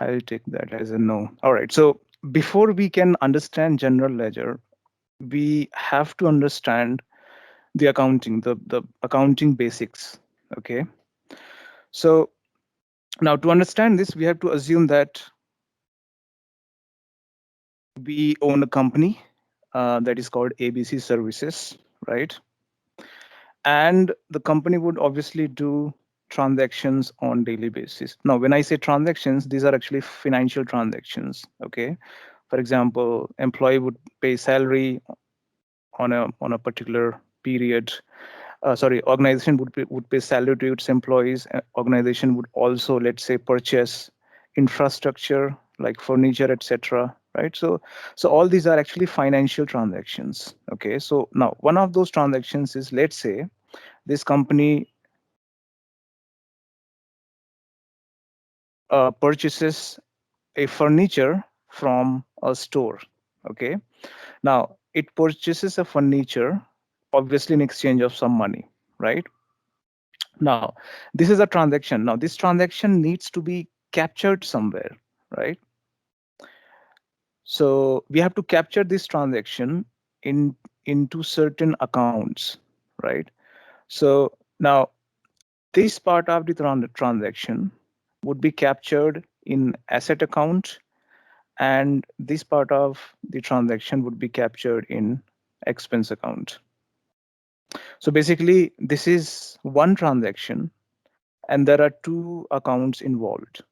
I'll take that as a no. All right. So before we can understand general ledger, we have to understand the accounting, the accounting basics. Okay. So now to understand this, we have to assume that we own a company that is called ABC Services, right? And the company would obviously do transactions on daily basis. Now, when I say transactions, these are actually financial transactions. Okay. For example, employee would pay salary on a particular period. Sorry, organization would pay salary to its employees. Organization would also, let's say, purchase infrastructure like furniture, etc. Right. So all these are actually financial transactions. Okay. So now one of those transactions is, let's say, this company purchases a furniture from a store. Okay. Now it purchases a furniture, obviously in exchange of some money, right? Now this is a transaction. Now this transaction needs to be captured somewhere, right? So we have to capture this transaction in into certain accounts, right? So now this part of the transaction would be captured in asset account, and this part of the transaction would be captured in expense account. So basically, this is one transaction, and there are two accounts involved: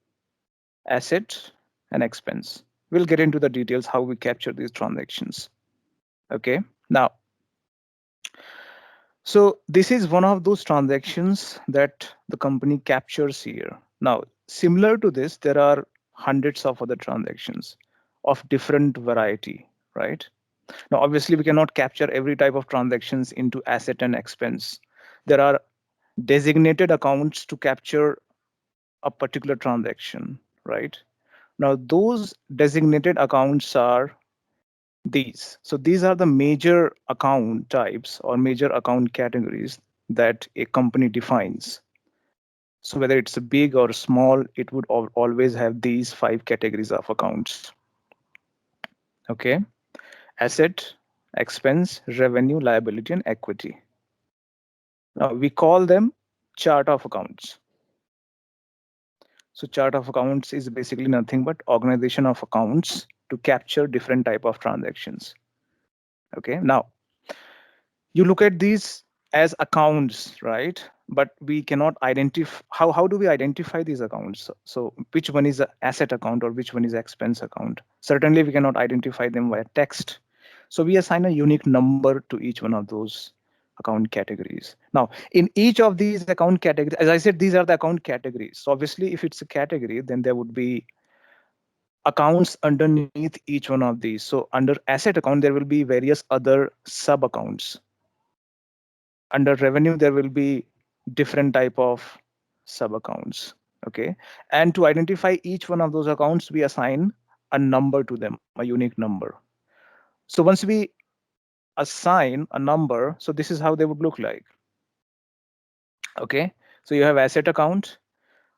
asset and expense. We'll get into the details how we capture these transactions. Okay. Now, so this is one of those transactions that the company captures here. Now, similar to this, there are hundreds of other transactions of different variety, right? Now, obviously, we cannot capture every type of transactions into asset and expense. There are designated accounts to capture a particular transaction, right? Now, those designated accounts are these. So these are the major account types or major account categories that a company defines. So whether it's a big or small, it would always have these five categories of accounts. Okay. Asset, expense, revenue, liability, and equity. Now we call them chart of accounts. So chart of accounts is basically nothing but organization of accounts to capture different type of transactions. Okay. Now you look at these as accounts, right? But we cannot identify how do we identify these accounts? So which one is an asset account or which one is expense account? Certainly we cannot identify them via text. So we assign a unique number to each one of those account categories. Now, in each of these account categories, as I said, these are the account categories. So obviously, if it's a category, then there would be accounts underneath each one of these. So under asset account, there will be various other sub accounts. Under revenue, there will be different type of sub accounts. Okay. And to identify each one of those accounts, we assign a number to them, a unique number. So once we assign a number, so this is how they would look like. Okay. So you have asset account.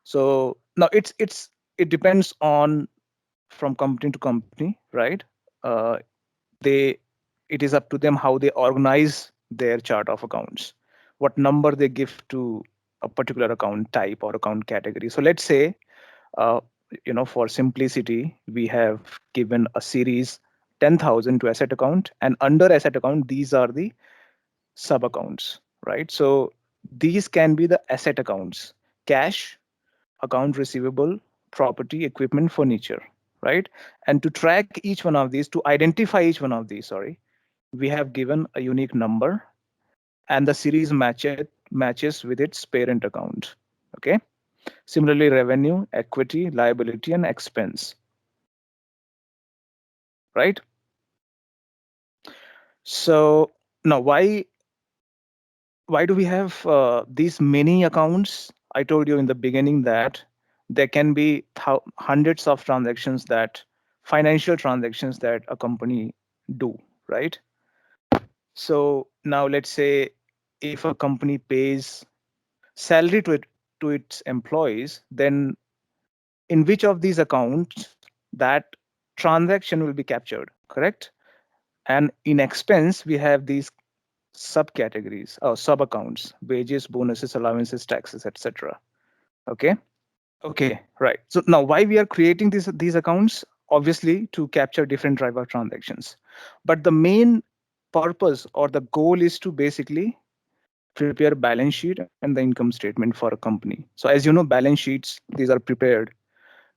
So now it depends on from company to company, right? uh, they it is up to them how they organize their chart of accounts, what number they give to a particular account type or account category. So let's say, uh, for simplicity, we have given a series 10,000 to asset account, and under asset account, these are the sub accounts, right? So these can be the asset accounts: cash, account receivable, property, equipment, furniture, right? And to track each one of these, to identify each one of these, sorry, we have given a unique number, and the series matches with its parent account. Okay. Similarly, revenue, equity, liability, and expense, right? So now, why do we have these many accounts? I told you in the beginning that there can be hundreds of transactions, that financial transactions that a company do, right? So now let's say if a company pays salary to its employees, then in which of these accounts that transaction will be captured, correct? And in expense, we have these subcategories or sub accounts: wages, bonuses, allowances, taxes, etc. Okay. Okay, right. So now why we are creating these accounts? Obviously to capture different type of transactions. But the main purpose or the goal is to basically prepare balance sheet and the income statement for a company. So as you know, balance sheets, these are prepared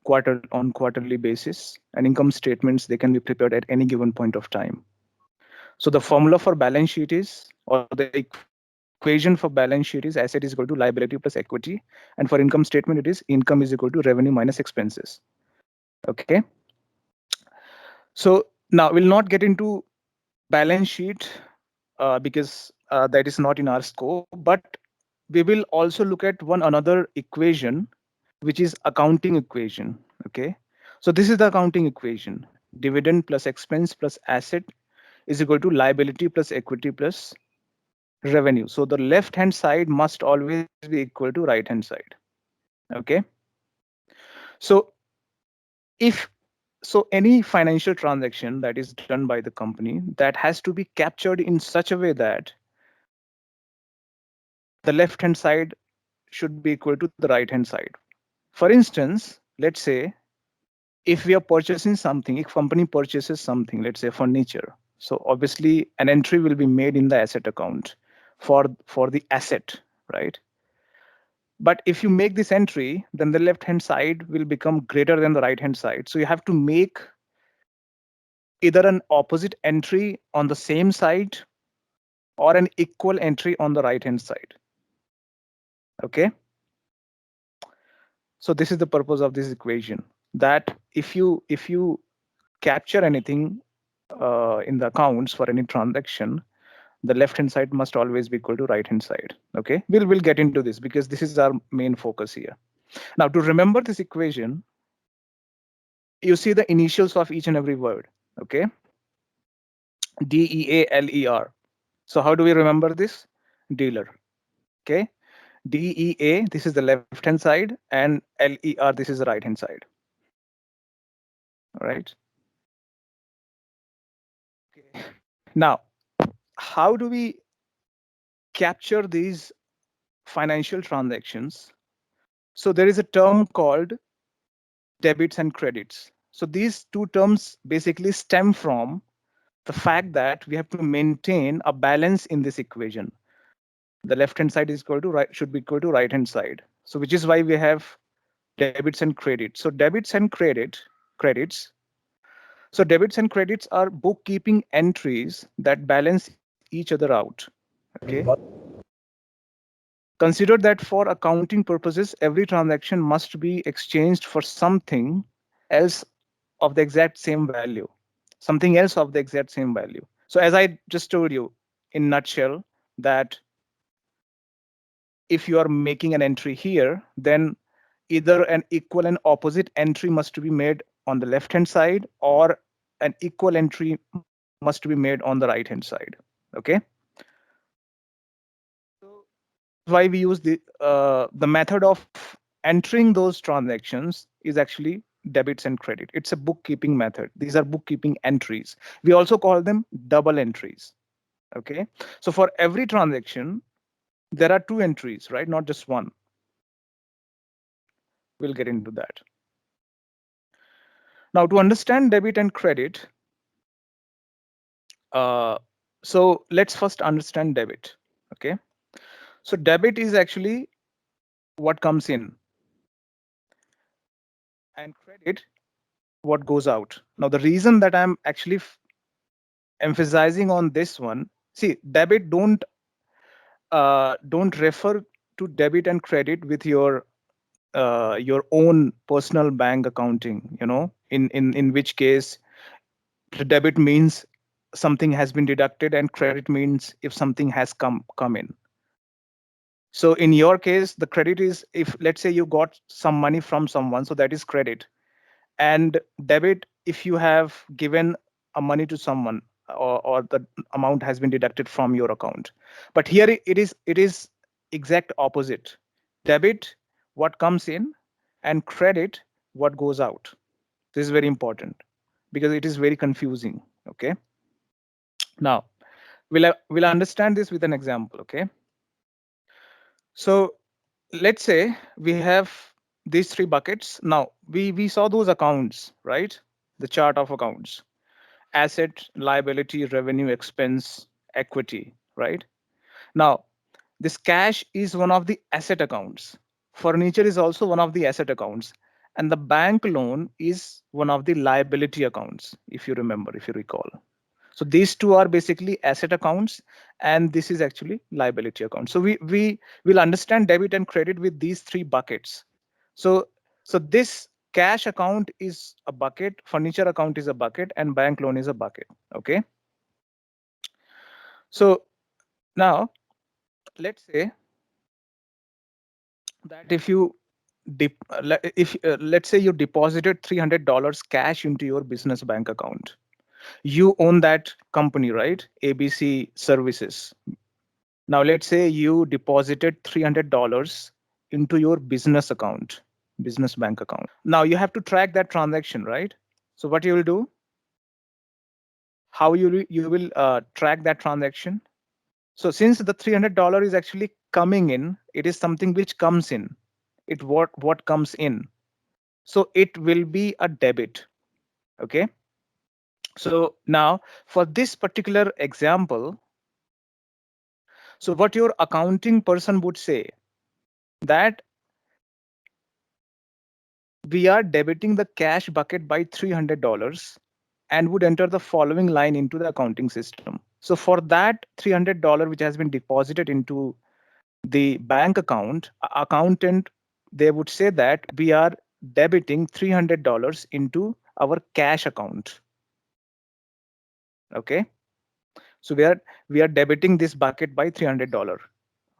quarterly basis, and income statements, they can be prepared at any given point of time. So the formula for balance sheet is, or the equation for balance sheet is, asset is equal to liability plus equity, and for income statement it is income is equal to revenue minus expenses. Okay. So now we'll not get into balance sheet because that is not in our scope, but we will also look at one another equation, which is accounting equation. Okay. So this is the accounting equation: dividend plus expense plus asset is equal to liability plus equity plus revenue. So the left hand side must always be equal to right hand side. Okay. So if so, any financial transaction that is done by the company, that has to be captured in such a way that the left hand side should be equal to the right hand side. For instance, let's say if we are purchasing something, if company purchases something, let's say furniture, so obviously an entry will be made in the asset account for the asset, right? But if you make this entry, then the left hand side will become greater than the right hand side. So you have to make either an opposite entry on the same side or an equal entry on the right hand side. Okay. So this is the purpose of this equation, that if you capture anything in the accounts for any transaction, the left hand side must always be equal to right hand side. Okay, we'll get into this because this is our main focus here. Now to remember this equation, you see the initials of each and every word. Okay, DEALER. So how do we remember this? Dealer. Okay, DEA, this is the left hand side, and LER, this is the right hand side. All right. Okay. Now, how do we capture these financial transactions? So there is a term called debits and credits. So these two terms basically stem from the fact that we have to maintain a balance in this equation. The left hand side is equal to right, should be equal to right hand side. So which is why we have debits and credits. So debits and credits. So debits and credits are bookkeeping entries that balance each other out. Okay. Consider that for accounting purposes, every transaction must be exchanged for something else of the exact same value. Something else of the exact same value. So as I just told you in nutshell, that if you are making an entry here, then either an equal and opposite entry must be made on the left hand side, or an equal entry must be made on the right hand side. Okay. So why we use the method of entering those transactions is actually debits and credit. It's a bookkeeping method. These are bookkeeping entries. We also call them double entries. Okay. So for every transaction, there are two entries, right? Not just one. We'll get into that. Now, to understand debit and credit, so let's first understand debit. Okay. So debit is actually what comes in, and credit what goes out. Now, the reason that I'm actually emphasizing on this one, see, debit don't refer to debit and credit with your own personal bank accounting. You know, in which case the debit means something has been deducted, and credit means if something has come in. So in your case, the credit is, if let's say you got some money from someone, so that is credit. And debit, if you have given a money to someone, or the amount has been deducted from your account. But here it is exact opposite. Debit what comes in, and credit what goes out. This is very important because it is very confusing. Okay. Now we'll understand this with an example. Okay. So let's say we have these three buckets. Now we saw those accounts, right? The chart of accounts: asset, liability, revenue, expense, equity, right? Now this cash is one of the asset accounts. Furniture is also one of the asset accounts. And the bank loan is one of the liability accounts, if you remember, if you recall. So these two are basically asset accounts, and this is actually liability account. So we will understand debit and credit with these three buckets. So this cash account is a bucket, furniture account is a bucket, and bank loan is a bucket. Okay. So now let's say that if you let's say you deposited $300 cash into your business bank account, you own that company, right? ABC Services. Now let's say you deposited $300 into your business account, business bank account. Now you have to track that transaction, right? So what you will do, how you will track that transaction. So since the $300 is actually coming in, it is something which comes in. It what comes in. So it will be a debit. Okay. So now for this particular example, so what your accounting person would say, that we are debiting the cash bucket by $300 and would enter the following line into the accounting system. So for that $300 which has been deposited into the bank account, accountant, they would say that we are debiting $300 into our cash account. Okay. So we are debiting this bucket by $300,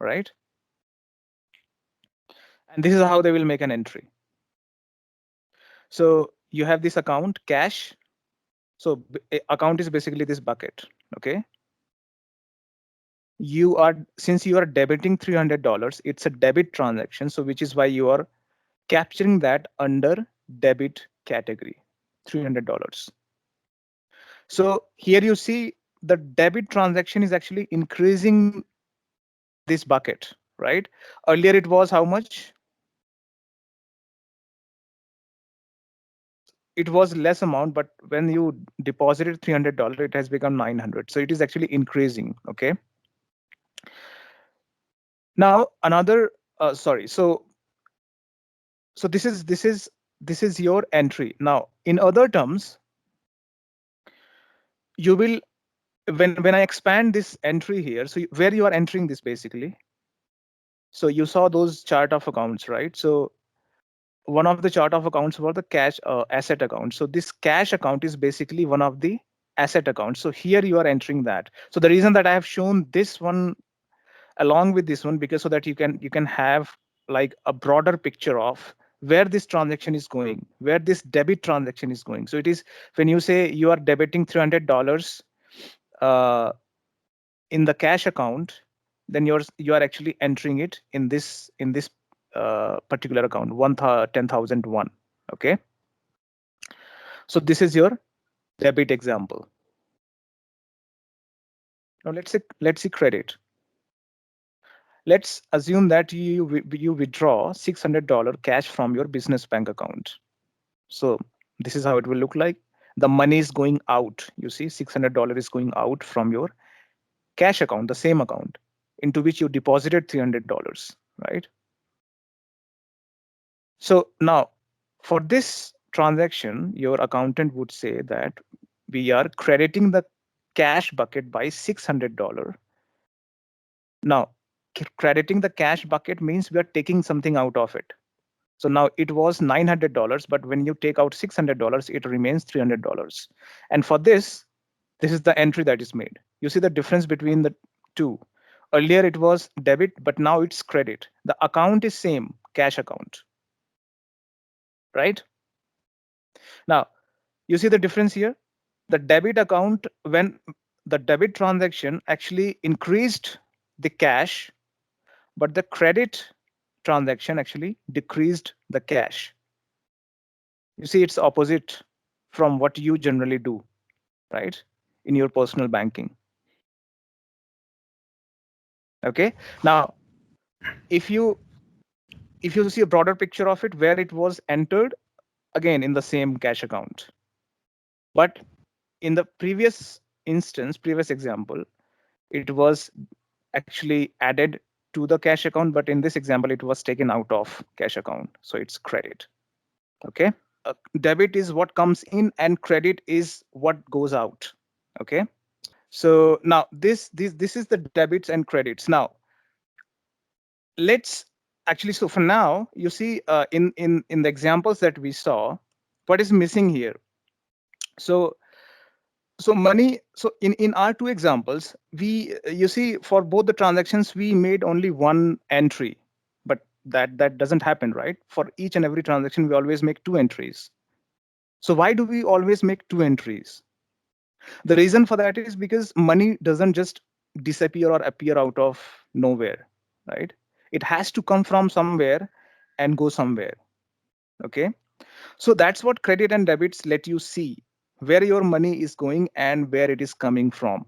right? And this is how they will make an entry. So you have this account cash. So account is basically this bucket. Okay. Since you are debiting $300, it's a debit transaction. So which is why you are capturing that under debit category, $300. So here you see the debit transaction is actually increasing this bucket, right? Earlier it was how much? It was less amount, but when you deposited $300, it has become 900. So it is actually increasing. Okay. Now another, sorry. So this is your entry. Now in other terms, you will, when I expand this entry here, so where you are entering this basically. So you saw those chart of accounts, right? So one of the chart of accounts were the cash asset account. So this cash account is basically one of the asset accounts. So here you are entering that. So the reason that I have shown this one along with this one, because so that you can have like a broader picture of where this transaction is going, where this debit transaction is going. So it is when you say you are debiting $300 in the cash account, then you are actually entering it in this particular account, 10,001. Okay. So this is your debit example. Now let's see credit. Let's assume that you withdraw $600 cash from your business bank account. So this is how it will look like. The money is going out. You see, $600 is going out from your cash account, the same account into which you deposited $300, right? So now for this transaction, your accountant would say that we are crediting the cash bucket by $600. Now, crediting the cash bucket means we are taking something out of it. So now it was $900, but when you take out $600, it remains $300. And for this is the entry that is made. You see the difference between the two. Earlier it was debit, but now it's credit. The account is same, cash account, right? Now, you see the difference here? The debit account, when the debit transaction actually increased the cash, but the credit transaction actually decreased the cash. You see, it's opposite from what you generally do, right? In your personal banking. Okay. Now, if you see a broader picture of it where it was entered again in the same cash account, but in the previous instance, previous example, it was actually added to the cash account, but in this example, it was taken out of cash account. So it's credit. Okay. Debit is what comes in and credit is what goes out. Okay. So now this is the debits and credits. Now let's actually, so for now, you see in the examples that we saw, what is missing here? So money, so in our two examples, you see for both the transactions, we made only one entry, but that doesn't happen, right? For each and every transaction, we always make two entries. So why do we always make two entries? The reason for that is because money doesn't just disappear or appear out of nowhere, right? It has to come from somewhere and go somewhere. Okay. So that's what credit and debits let you see where your money is going and where it is coming from.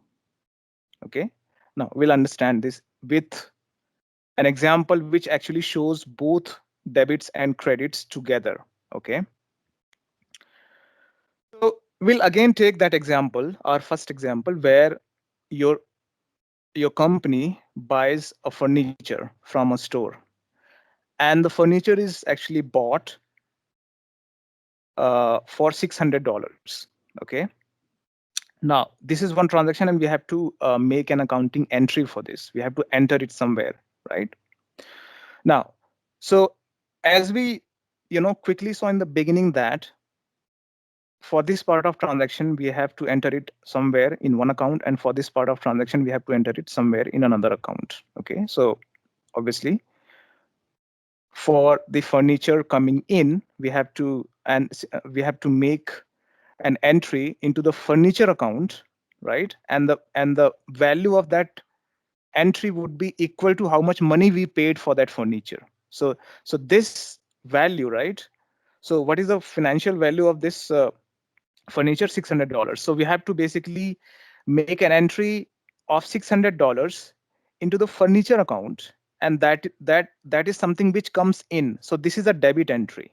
Okay. Now we'll understand this with an example which actually shows both debits and credits together. Okay. So we'll again take that example, our first example, where your company buys a furniture from a store, and the furniture is actually bought for $600. Okay. Now this is one transaction, and we have to make an accounting entry for this. We have to enter it somewhere, right? Now, so as we quickly saw in the beginning that for this part of transaction we have to enter it somewhere in one account, and for this part of transaction we have to enter it somewhere in another account. Okay, so obviously for the furniture coming in, we have to make an entry into the furniture account, right? And the value of that entry would be equal to how much money we paid for that furniture. So this value, right? So what is the financial value of this furniture? $600. So we have to basically make an entry of $600 into the furniture account, and that is something which comes in. So this is a debit entry.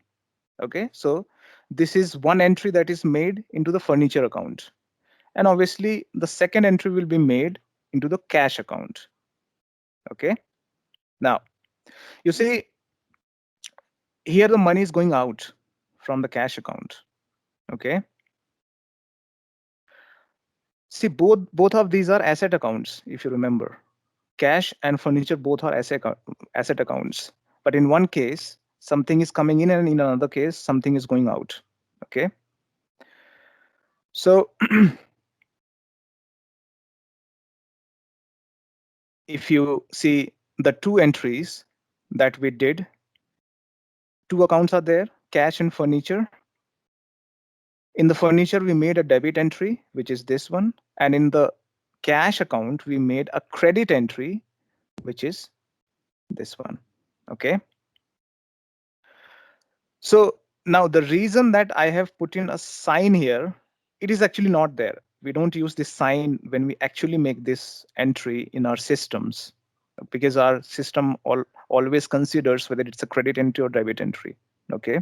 Okay, so this is one entry that is made into the furniture account, and obviously the second entry will be made into the cash account. Okay, now you see here the money is going out from the cash account. Okay, see both of these are asset accounts. If you remember, cash and furniture both are asset accounts, but in one case something is coming in and in another case something is going out. Okay, so if you see the two entries that we did, two accounts are there, cash and furniture. In the furniture we made a debit entry, which is this one, and in the cash account we made a credit entry, which is this one. Okay, so now the reason that I have put in a sign here, it is actually not there. We don't use this sign when we actually make this entry in our systems, because our system always considers whether it's a credit entry or debit entry. Okay,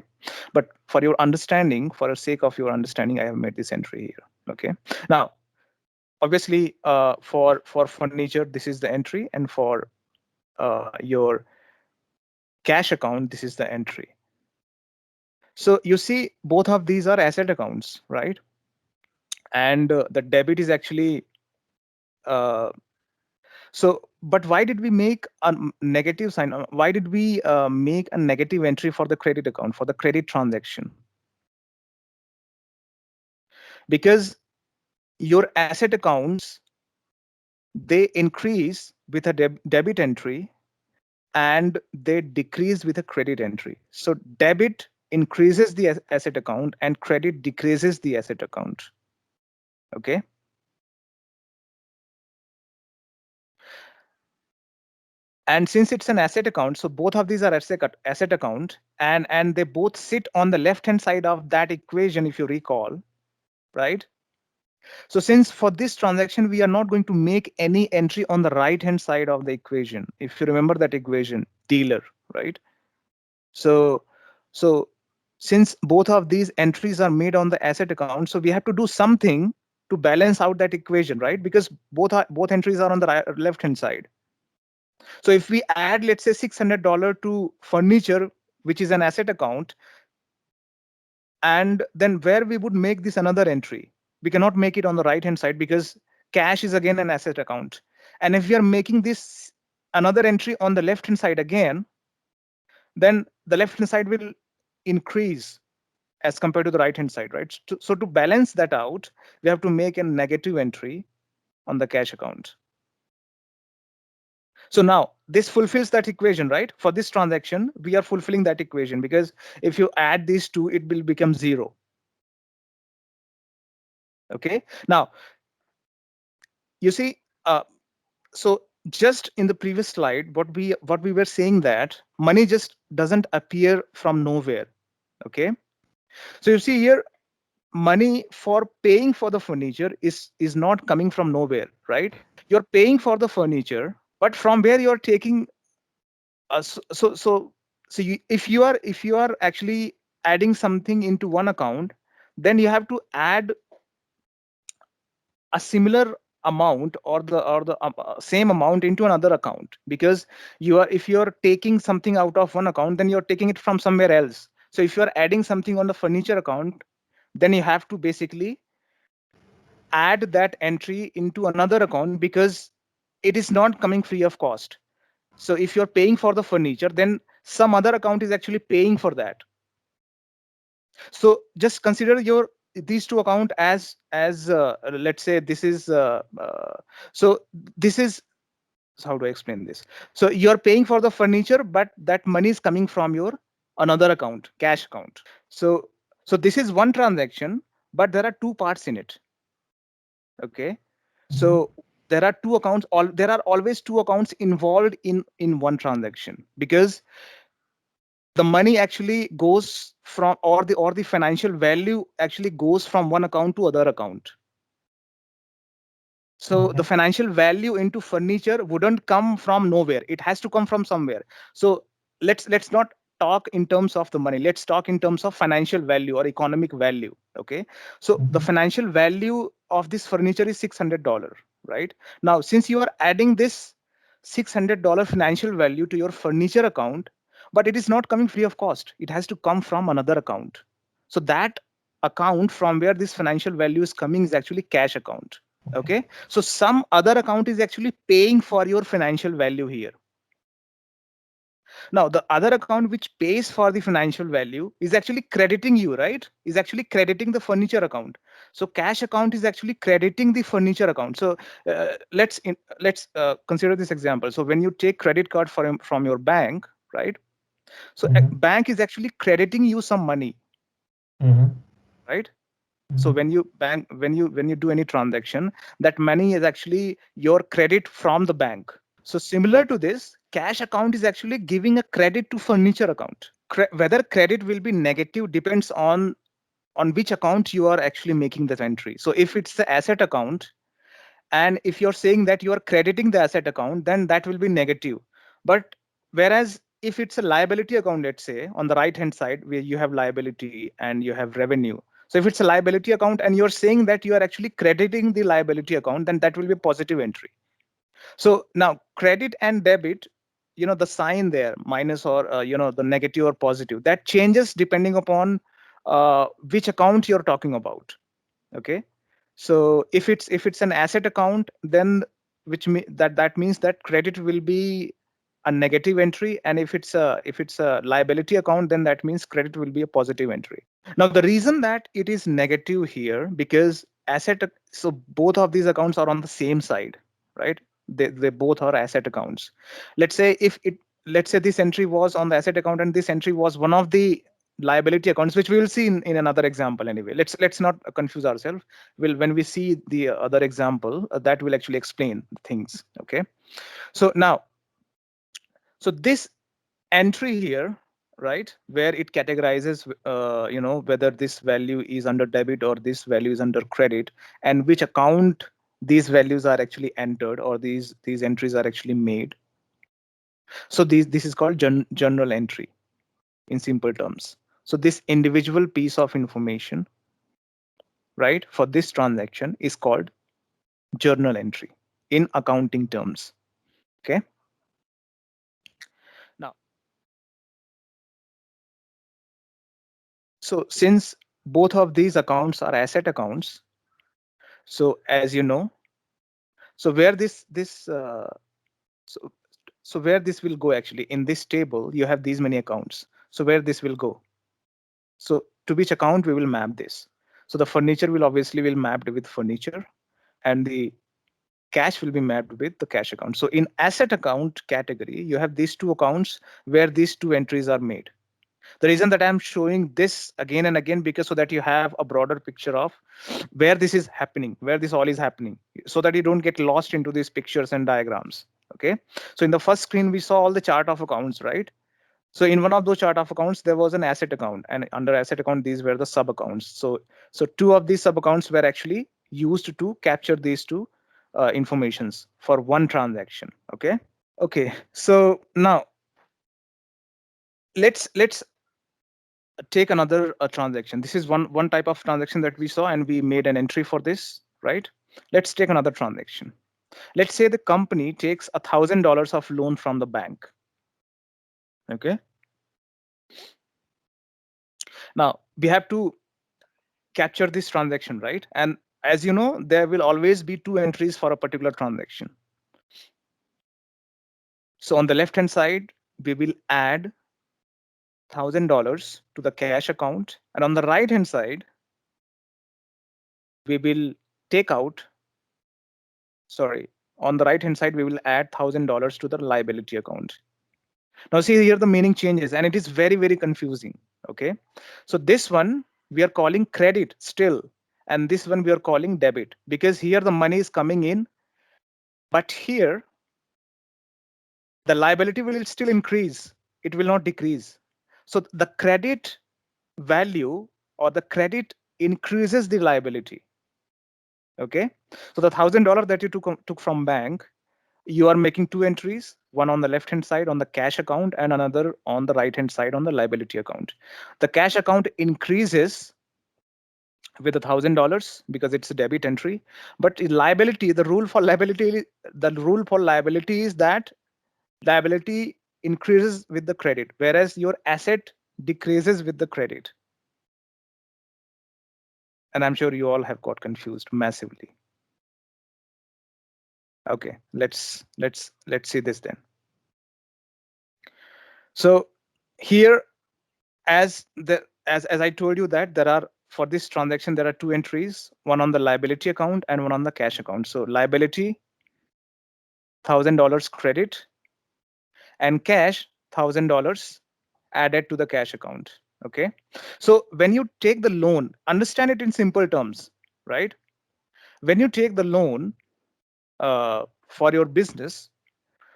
but for your understanding, for the sake of your understanding, I have made this entry here. Okay, now obviously for furniture this is the entry, and for your cash account this is the entry. So you see both of these are asset accounts, right? And the debit is actually uh, so, but why did we make a negative sign? Why did we make a negative entry for the credit account, for the credit transaction? Because your asset accounts, they increase with a debit entry and they decrease with a credit entry. So debit increases the asset account and credit decreases the asset account. Okay. And since it's an asset account, so both of these are asset account, and they both sit on the left hand side of that equation, if you recall, right? So since for this transaction, we are not going to make any entry on the right hand side of the equation. If you remember that equation, dealer, right? So since both of these entries are made on the asset account, so we have to do something to balance out that equation, right? Because both entries are on the left hand side. So if we add, let's say, $600 to furniture, which is an asset account, and then where we would make this another entry, we cannot make it on the right hand side because cash is again an asset account. And if we are making this another entry on the left hand side again, then the left hand side will increase as compared to the right hand side, right? So to balance that out, we have to make a negative entry on the cash account. So now this fulfills that equation, right? For this transaction, we are fulfilling that equation because if you add these two, it will become 0. Okay. Now, you see, so just in the previous slide, what we were saying that money just doesn't appear from nowhere. Okay. So you see here, money for paying for the furniture is not coming from nowhere, right? You're paying for the furniture, but from where you're taking so if you are actually adding something into one account, then you have to add a similar amount or the same amount into another account, because if you are taking something out of one account, then you're taking it from somewhere else. So if you are adding something on the furniture account, then you have to basically add that entry into another account because it is not coming free of cost. So if you're paying for the furniture, then some other account is actually paying for that. So just consider these two account as let's say this is so this is how to explain this. So you're paying for the furniture, but that money is coming from your another account, cash account. So this is one transaction, but there are two parts in it. Okay. So there are two accounts. There are always two accounts involved in one transaction, because the money actually goes from, or the financial value actually goes from one account to other account. So the financial value into furniture wouldn't come from nowhere. It has to come from somewhere. So let's not talk in terms of the money. Let's talk in terms of financial value or economic value. Okay. So the financial value of this furniture is $600, right? Now, since you are adding this $600 financial value to your furniture account, but it is not coming free of cost. It has to come from another account. So that account from where this financial value is coming is actually cash account. Okay. So some other account is actually paying for your financial value here. Now, the other account which pays for the financial value is actually crediting you, right? Is actually crediting the furniture account. So cash account is actually crediting the furniture account. So let's consider this example. So when you take credit card from your bank, right? So bank is actually crediting you some money, right? So when you do any transaction, that money is actually your credit from the bank. So similar to this, cash account is actually giving a credit to furniture account. Whether credit will be negative depends on which account you are actually making that entry. So if it's the asset account, and if you're saying that you are crediting the asset account, then that will be negative. But whereas if it's a liability account, let's say on the right hand side where you have liability and you have revenue. So if it's a liability account and you're saying that you are actually crediting the liability account, then that will be a positive entry. So now credit and debit, the sign there, minus or the negative or positive, that changes depending upon which account you're talking about. Okay. So if it's an asset account, then that means that credit will be a negative entry, and if it's a liability account, then that means credit will be a positive entry. Now the reason that it is negative here, because so both of these accounts are on the same side, right? They both are asset accounts. Let's say let's say this entry was on the asset account and this entry was one of the liability accounts, which we will see in another example anyway. Let's not confuse ourselves. When we see the other example, that will actually explain things. Okay. So now So this entry here, right, where it categorizes, whether this value is under debit or this value is under credit, and which account these values are actually entered, or these entries are actually made. So this is called journal entry in simple terms. So this individual piece of information, right, for this transaction is called journal entry in accounting terms. Okay. Now, so since both of these accounts are asset accounts, so as you know, so where so so where this will go, actually in this table you have these many accounts. So where this will go, so to which account we will map this. So the furniture will obviously will mapped with furniture, and the cash will be mapped with the cash account. So in asset account category, you have these two accounts where these two entries are made. The reason that I'm showing this again and again, because so that you have a broader picture of where this is happening, where this all is happening, so that you don't get lost into these pictures and diagrams. Okay. So in the first screen, we saw all the chart of accounts, right? So in one of those chart of accounts, there was an asset account, and under asset account, these were the sub accounts. So two of these sub accounts were actually used to capture these two informations for one transaction. Okay. Okay. So now let's take another transaction. This is one type of transaction that we saw, and we made an entry for this, right? Let's take another transaction. Let's say the company takes $1,000 of loan from the bank. Okay. Now we have to capture this transaction, right? And as you know, there will always be two entries for a particular transaction. So on the left hand side, we will add $1,000 to the cash account, and on the right hand side, we will take out, sorry, on the right hand side, we will add $1,000 to the liability account. Now see here, the meaning changes, and it is very, very confusing. Okay. So this one we are calling credit still, and this one we are calling debit, because here the money is coming in, but here the liability will still increase. It will not decrease. So the credit value or the credit increases the liability. Okay. So the $1,000 that you took from bank, you are making two entries, one on the left hand side on the cash account and another on the right hand side on the liability account. The cash account increases with $1,000 because it's a debit entry, but liability, the rule for liability is that liability increases with the credit, whereas your asset decreases with the credit. And I'm sure you all have got confused massively. Okay, let's see this then. So here, as I told you that there are, for this transaction, there are two entries, one on the liability account and one on the cash account. So liability, $1,000 credit, and cash, $1,000 added to the cash account. Okay. So when you take the loan, understand it in simple terms, right? When you take the loan for your business,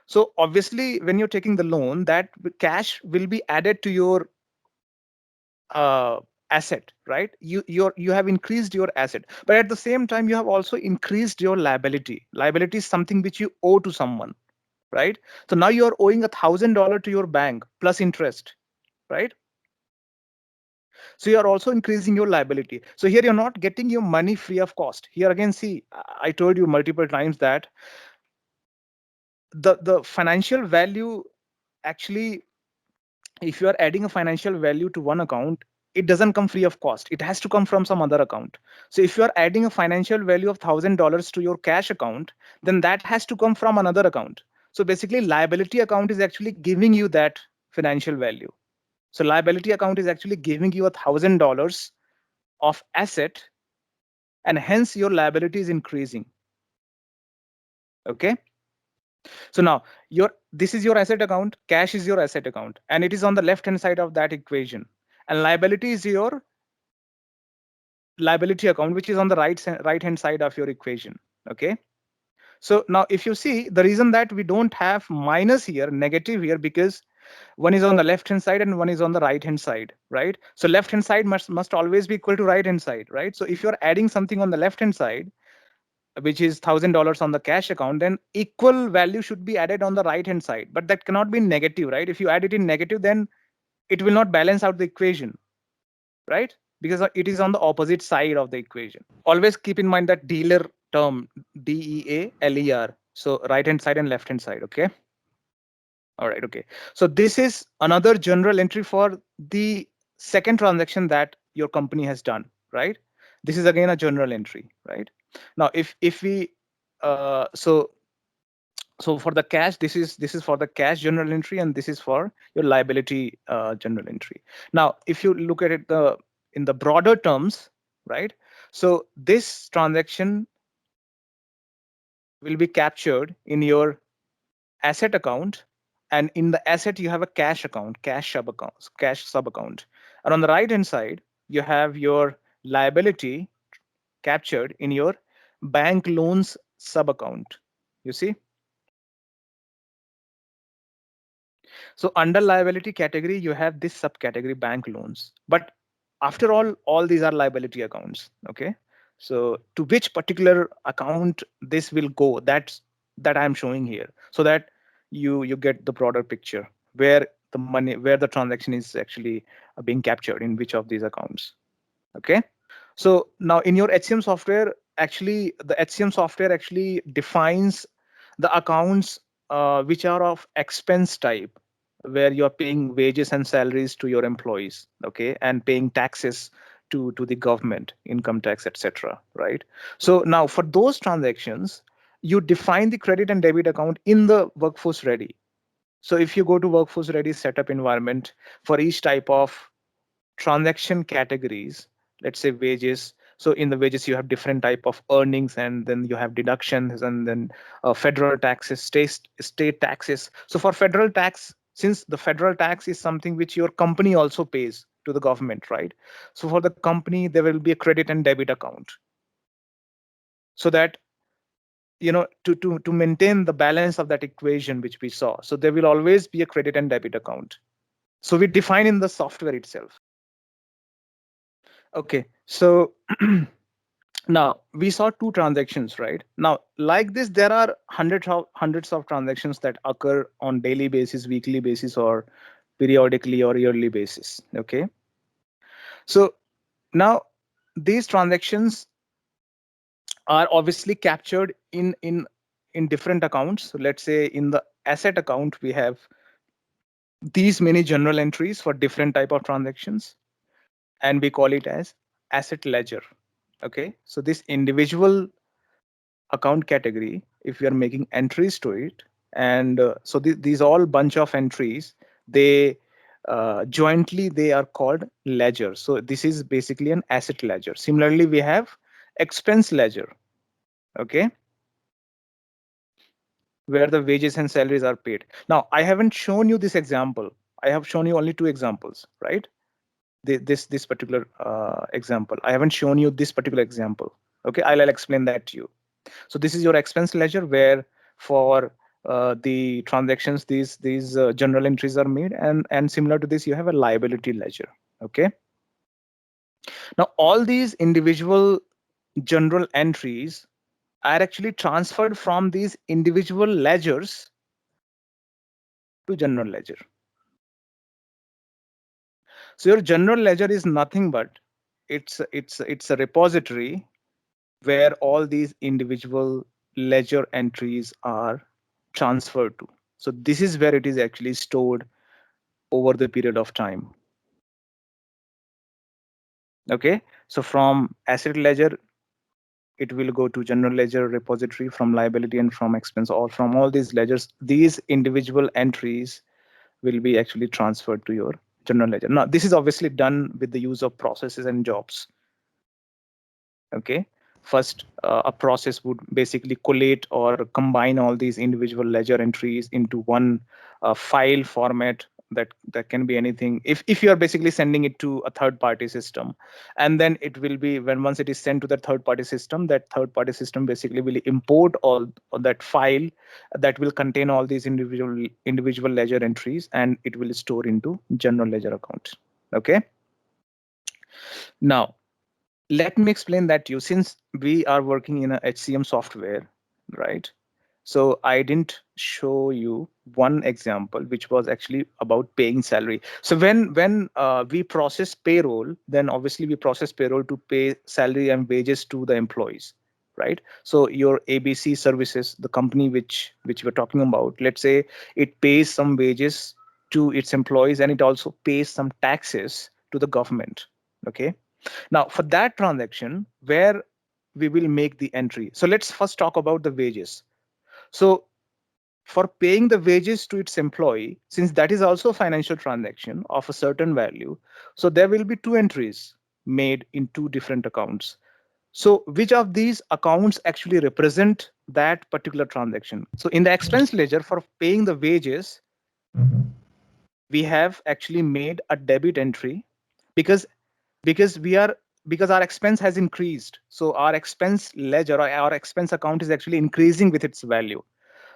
so obviously when you're taking the loan, that cash will be added to your asset, right? You have increased your asset, but at the same time you have also increased your liability. Liability is something which you owe to someone, right? So now you are owing $1,000 to your bank plus interest, right? So you are also increasing your liability. So here you're not getting your money free of cost. Here again, see, I told you multiple times that the financial value, actually, if you are adding a financial value to one account, it doesn't come free of cost. It has to come from some other account. So if you are adding a financial value of $1,000 to your cash account, then that has to come from another account. So basically, liability account is actually giving you that financial value. So liability account is actually giving you $1,000 of asset, and hence your liability is increasing. Okay. So now this is your asset account, cash is your asset account, and it is on the left hand side of that equation, and liability is your liability account, which is on the right hand side of your equation. Okay. So now if you see, the reason that we don't have minus here, negative here, because one is on the left hand side and one is on the right hand side, right? So left hand side must always be equal to right hand side, right? So if you're adding something on the left hand side, which is $1,000 on the cash account, then equal value should be added on the right hand side, but that cannot be negative, right? If you add it in negative, then it will not balance out the equation, right? Because it is on the opposite side of the equation. Always keep in mind that dealer term, DEALER. So right hand side and left hand side, okay? All right, okay. So this is another general entry for the second transaction that your company has done, right? This is again a general entry, right? Now, if we so for the cash, this is for the cash general entry, and this is for your liability general entry. Now, if you look at it in the broader terms, right? So this transaction will be captured in your asset account, and in the asset you have a cash account, cash sub account, and on the right hand side you have your liability captured in your bank loans sub account. You see, so under liability category you have this subcategory bank loans, but after all these are liability accounts. Okay, so to which particular account this will go, that I'm showing here, so that you get the broader picture where the money, where the transaction is actually being captured in which of these accounts. Okay, so now in your HCM software, actually the HCM software actually defines the accounts which are of expense type, where you're paying wages and salaries to your employees, okay, and paying taxes to the government, income tax, etc. Right? So now for those transactions, you define the credit and debit account in the Workforce Ready. So if you go to Workforce Ready setup environment, for each type of transaction categories, let's say wages, so in the wages you have different type of earnings, and then you have deductions, and then federal taxes, state taxes. So for federal tax, since the federal tax is something which your company also pays to the government, right? So for the company there will be a credit and debit account, so that to maintain the balance of that equation which we saw, so there will always be a credit and debit account. So we define in the software itself. Okay, so now we saw two transactions, right? Now, like this, there are hundreds of transactions that occur on daily basis, weekly basis, or periodically or yearly basis. Okay, so now these transactions are obviously captured in different accounts. So let's say in the asset account we have these many general entries for different type of transactions, and we call it as asset ledger. Okay, so this individual account category, if we are making entries to it, and so these all bunch of entries, they jointly they are called ledger. So this is basically an asset ledger. Similarly, we have expense ledger, okay, where the wages and salaries are paid. Now I haven't shown you this example, I have shown you only two examples, right? This particular example, I haven't shown you this particular example. Okay, I'll explain that to you. So this is your expense ledger, where for the transactions these general entries are made, and similar to this you have a liability ledger. Okay, now all these individual general entries are actually transferred from these individual ledgers to general ledger. So your general ledger is nothing but it's a repository where all these individual ledger entries are transferred to. So this is where it is actually stored over the period of time. Okay, so from asset ledger, it will go to general ledger repository, from liability and from expense, or from all these ledgers, these individual entries will be actually transferred to your general ledger. Now, this is obviously done with the use of processes and jobs. Okay, first a process would basically collate or combine all these individual ledger entries into one file format, that can be anything. If you are basically sending it to a third party system, and then it will be, when once it is sent to the third party system, that third party system basically will import all that file that will contain all these individual ledger entries, and it will store into general ledger account. Okay, now let me explain that to you. Since we are working in a HCM software, right? So I didn't show you one example, which was actually about paying salary. So when we process payroll, then obviously we process payroll to pay salary and wages to the employees, right? So your ABC services, the company which we're talking about, let's say it pays some wages to its employees, and it also pays some taxes to the government. Okay. Now, for that transaction, where we will make the entry. So let's first talk about the wages. So for paying the wages to its employee, since that is also a financial transaction of a certain value, so there will be two entries made in two different accounts. So which of these accounts actually represent that particular transaction? So in the expense ledger for paying the wages, we have actually made a debit entry because because we are because our expense has increased. So our expense ledger or our expense account is actually increasing with its value.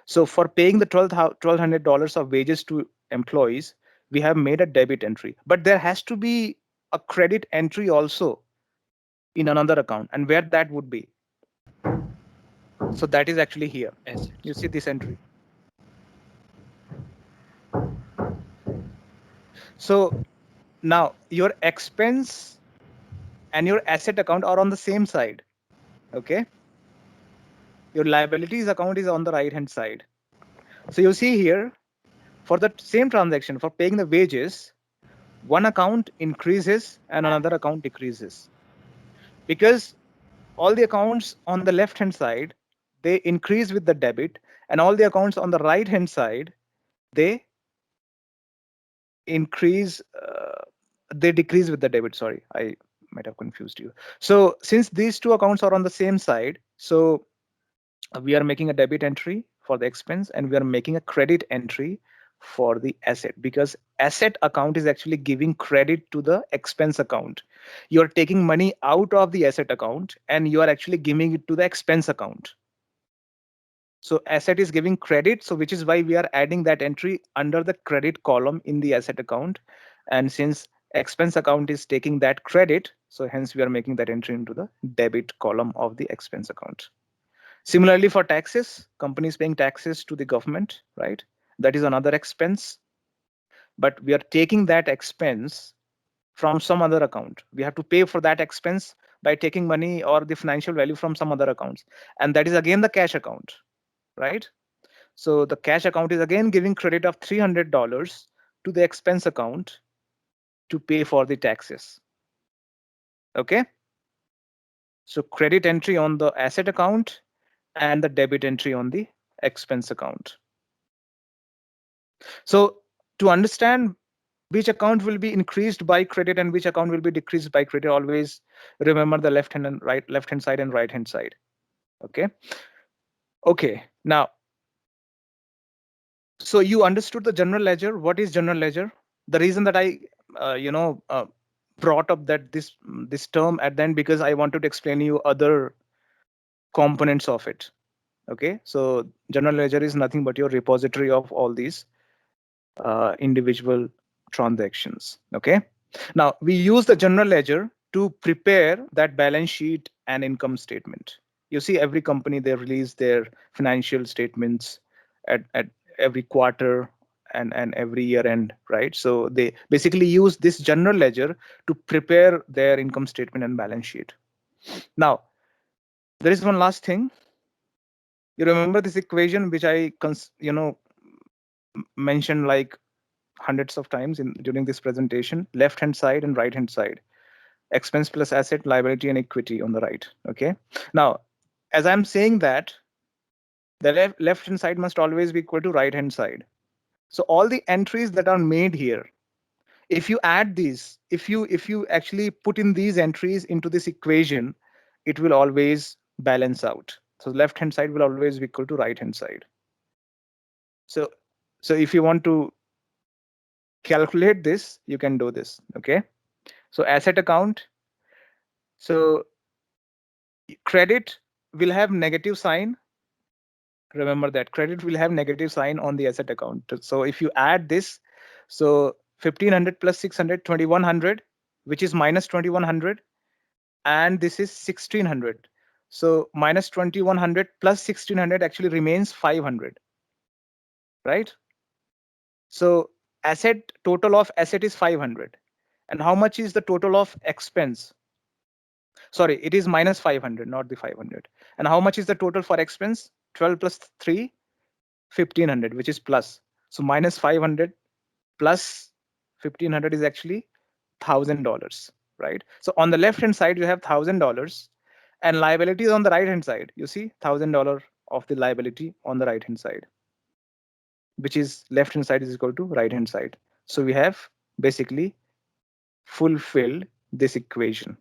So for paying the $1,200 of wages to employees, we have made a debit entry, but there has to be a credit entry also in another account, and where that would be. So that is actually here. Assets. You see this entry. So now your expense and your asset account are on the same side. Okay. Your liabilities account is on the right hand side. So you see here, for the same transaction, for paying the wages, one account increases and another account decreases, because all the accounts on the left hand side, they increase with the debit, and all the accounts on the right hand side, they increase they decrease with the debit. Sorry, I might have confused you. So since these two accounts are on the same side, so we are making a debit entry for the expense, and we are making a credit entry for the asset, because asset account is actually giving credit to the expense account. You're taking money out of the asset account and you are actually giving it to the expense account. So asset is giving credit, so which is why we are adding that entry under the credit column in the asset account. And since expense account is taking that credit, so hence we are making that entry into the debit column of the expense account. Similarly, for taxes, companies paying taxes to the government, right? That is another expense, but we are taking that expense from some other account. We have to pay for that expense by taking money or the financial value from some other accounts. And that is again the cash account, right? So the cash account is again giving credit of $300 to the expense account to pay for the taxes. Okay. So credit entry on the asset account and the debit entry on the expense account. So to understand which account will be increased by credit and which account will be decreased by credit, always remember the left hand side and right hand side. Okay. Okay. Now, so you understood the general ledger. What is general ledger? The reason that I, brought up that this term at the end, because I wanted to explain you other components of it. Okay. So general ledger is nothing but your repository of all these individual transactions. Okay. Now we use the general ledger to prepare that balance sheet and income statement. You see, every company, they release their financial statements at every quarter and every year end, right? So they basically use this general ledger to prepare their income statement and balance sheet. Now, there is one last thing. You remember this equation which I mentioned like hundreds of times during this presentation: left hand side and right hand side, expense plus asset, liability, and equity on the right. Okay. Now, as I'm saying that, the left hand side must always be equal to right hand side. So all the entries that are made here, if you add these, if you actually put in these entries into this equation, it will always balance out. So left hand side will always be equal to right hand side. So if you want to calculate this, you can do this. Okay, so asset account, so credit will have negative sign. Remember that credit will have negative sign on the asset account. So if you add this, so 1500 plus 600, 2100, which is minus 2100, and this is 1600. So minus 2100 plus 1600 actually remains 500, right? So asset, total of asset is 500. And how much is the total of expense? Sorry, it is minus 500, not the 500. And how much is the total for expense? 12 plus 3, 1500, which is plus. So minus 500 plus 1500 is actually $1,000, right? So on the left hand side, you have $1,000, and liability is on the right hand side. You see $1,000 of the liability on the right hand side, which is left hand side is equal to right hand side. So we have basically fulfilled this equation.